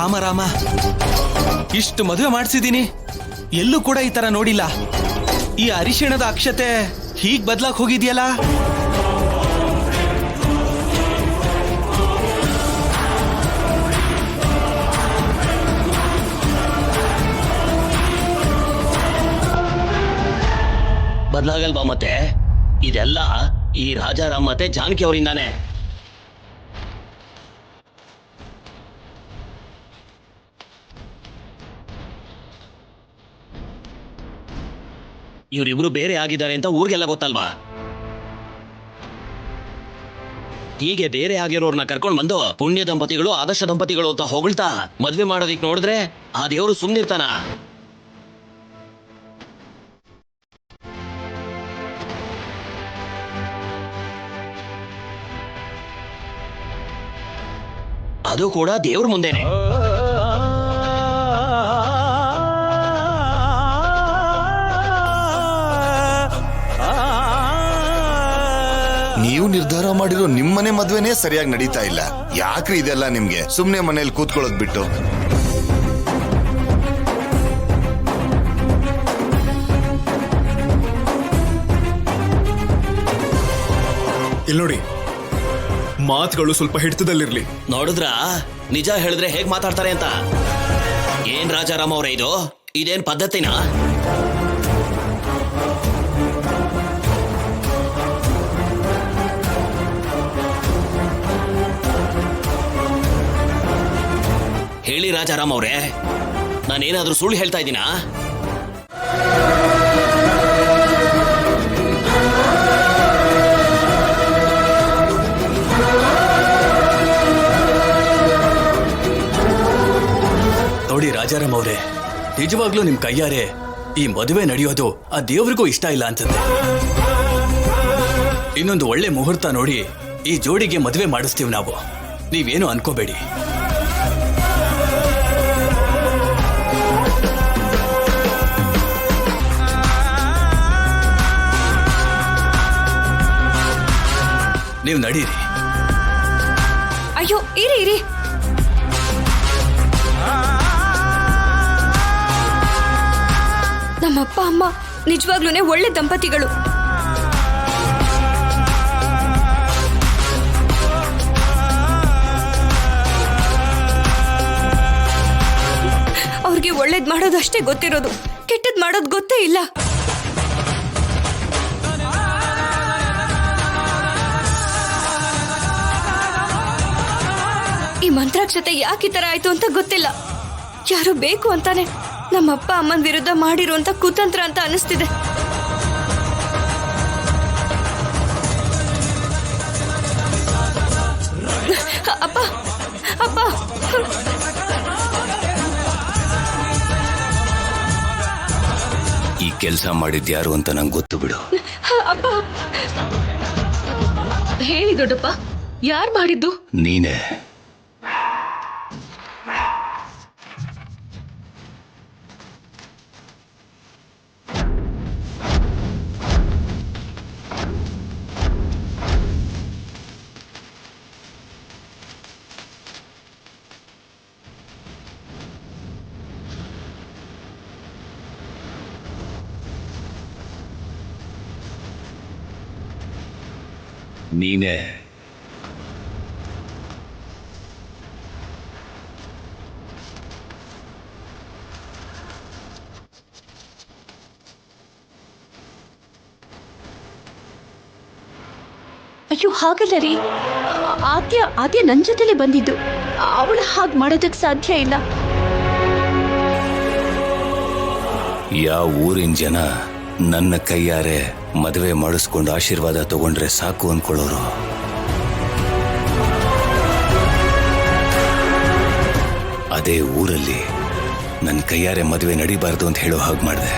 ರಾಮ ರಾಮ, ಇಷ್ಟು ಮದುವೆ ಮಾಡಿಸಿದೀನಿ, ಎಲ್ಲೂ ಕೂಡ ಈ ತರ ನೋಡಿಲ್ಲ. ಈ ಅರಿಶಿಣದ ಅಕ್ಷತೆ ಹೀಗ್ ಬದ್ಲಾಕ್ ಹೋಗಿದ್ಯಲ್ಲ. ಬದಲಾಗಲ್ವಾ ಮತ್ತೆ? ಇದೆಲ್ಲ ಈ ರಾಜಾರಾಮ್ ಮತ್ತೆ ಜಾನಕಿ ಅವರಿಂದಾನೆ. ಇವರಿಬ್ರು ಬೇರೆ ಆಗಿದ್ದಾರೆ ಅಂತ ಊರಿಗೆಲ್ಲ ಗೊತ್ತಲ್ವಾ? ಹೀಗೆ ಬೇರೆ ಆಗಿರೋರ್ನ ಕರ್ಕೊಂಡು ಬಂದು ಪುಣ್ಯ ದಂಪತಿಗಳು, ಆದರ್ಶ ದಂಪತಿಗಳು ಅಂತ ಹೊಗಳ್ತಾ ಮದ್ವೆ ಮಾಡೋದಿಕ್ ನೋಡಿದ್ರೆ ಆ ದೇವರು ಸುಮ್ನಿರ್ತಾನ? ಅದು ಕೂಡ ದೇವ್ರ ಮುಂದೆನೆ. ನೀವು ನಿರ್ಧಾರ ಮಾಡಿರೋ ನಿಮ್ಮನೆ ಮದ್ವೆನೇ ಸರಿಯಾಗಿ ನಡೀತಾ ಇಲ್ಲ. ಯಾಕ್ರಿ ಇದೆಲ್ಲ ನಿಮ್ಗೆ? ಸುಮ್ನೆ ಮನೇಲಿ ಕೂತ್ಕೊಳ್ಳೋದ್ ಬಿಟ್ಟು ಇಲ್ಲಿ ನೋಡಿ, ಮಾತುಗಳು ಸ್ವಲ್ಪ ಹಿಡಿತದಲ್ಲಿರ್ಲಿ. ನೋಡಿದ್ರ ನಿಜ ಹೇಳಿದ್ರೆ ಹೇಗ್ ಮಾತಾಡ್ತಾರೆ ಅಂತ. ಏನ್ ರಾಜಾರಾಮ್ ಅವರೇ ಇದು? ಇದೇನ್ ಪದ್ಧತಿನಾ? ಹೇಳಿ ರಾಜಾರಾಮ್ ಅವರೇ, ನಾನೇನಾದ್ರೂ ಸುಳ್ಳು ಹೇಳ್ತಾ ಇದ್ದೀನಾ? ನೋಡಿ ರಾಜಾರಾಮ್ ಅವರೇ, ನಿಜವಾಗ್ಲೂ ನಿಮ್ ಕೈಯಾರೆ ಈ ಮದುವೆ ನಡೆಯೋದು ಆ ದೇವ್ರಿಗೂ ಇಷ್ಟ ಇಲ್ಲ ಅನ್ಸುತ್ತೆ. ಇನ್ನೊಂದು ಒಳ್ಳೆ ಮುಹೂರ್ತ ನೋಡಿ ಈ ಜೋಡಿಗೆ ಮದುವೆ ಮಾಡಿಸ್ತೀವಿ ನಾವು. ನೀವೇನು ಅನ್ಕೋಬೇಡಿ. ನೀವು ನಡೀರಿ. ಅಯ್ಯೋ ಇರಿ ಇರಿ, ನಮ್ಮಪ್ಪ ಅಮ್ಮ ನಿಜವಾಗ್ಲೂನೆ ಒಳ್ಳೆ ದಂಪತಿಗಳು. ಅವ್ರಿಗೆ ಒಳ್ಳೇದ್ ಮಾಡೋದಷ್ಟೇ ಗೊತ್ತಿರೋದು, ಕೆಟ್ಟದ್ ಮಾಡೋದು ಗೊತ್ತೇ ಇಲ್ಲ. ಈ ಮಂತ್ರಾಕ್ಷತೆ ಯಾಕೆ ಈ ತರ ಆಯ್ತು ಅಂತ ಗೊತ್ತಿಲ್ಲ. ಯಾರು ಬೇಕು ಅಂತಾನೆ ನಮ್ಮಪ್ಪ ಅಮ್ಮನ ವಿರುದ್ಧ ಮಾಡಿರುವಂತ ಕುತಂತ್ರ ಅಂತ ಅನಿಸ್ತಿದೆ. ಅಪ್ಪ ಅಪ್ಪ, ಈ ಕೆಲಸ ಮಾಡಿದ್ಯಾರು ಅಂತ ನಂಗೆ ಗೊತ್ತು ಬಿಡು. ಅಪ್ಪ ಹೇಳಿ ದೊಡ್ಡಪ್ಪ, ಯಾರು ಮಾಡಿದ್ದು? ನೀನೇ. ನೀನೇ. ಅಯ್ಯೋ ಹಾಗಲ್ಲ ರೀ, ಆದ್ಯ ನನ್ ಜೊತೆಲೆ ಬಂದಿದ್ದು. ಅವಳು ಹಾಗೆ ಮಾಡೋದಕ್ಕೆ ಸಾಧ್ಯ ಇಲ್ಲ. ಯಾವ ಊರಿನ ಜನ ನನ್ನ ಕೈಯಾರೆ ಮದುವೆ ಮಾಡಿಸ್ಕೊಂಡು ಆಶೀರ್ವಾದ ತಗೊಂಡ್ರೆ ಸಾಕು ಅನ್ಕೊಳ್ಳೋರು. ಅದೇ ಊರಲ್ಲಿ ನನ್ನ ಕೈಯಾರೆ ಮದುವೆ ನಡಿಬಾರ್ದು ಅಂತ ಹೇಳೋ ಹಾಗೆ ಮಾಡಿದೆ.